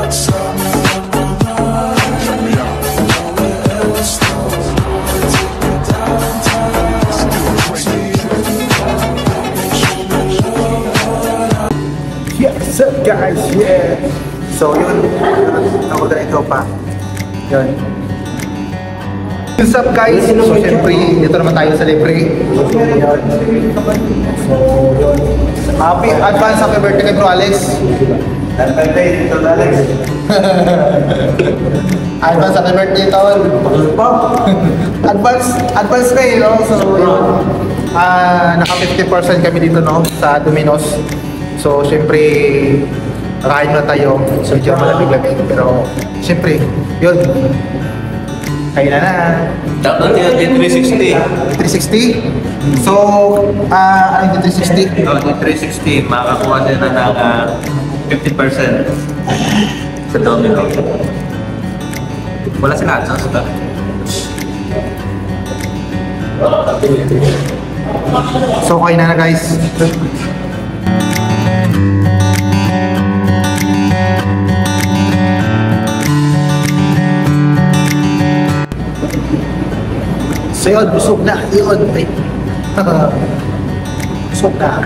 What's up guys? Yeah! So yun, ako na ito pa. Yun. What's up guys? So syempre, dito naman tayo sa libre. Yun. So yun. Happy birthday kay Bro Alex. Happy birthday dito Alex. Happy birthday Tol. Advance na eh, no? So yun. Naka 50% kami dito, no? Sa Domino's. So, syempre, kain na tayo. So, medyo malamig-lamig. Pero, syempre, yun. Kain na. Dapat yung 360. 360? So, ano yung 360? No, yung 360, makakuha din na ng 50% sa domino. Wala sila ads, no? So, kain na guys. So yun, busog na. Yun. Busog na.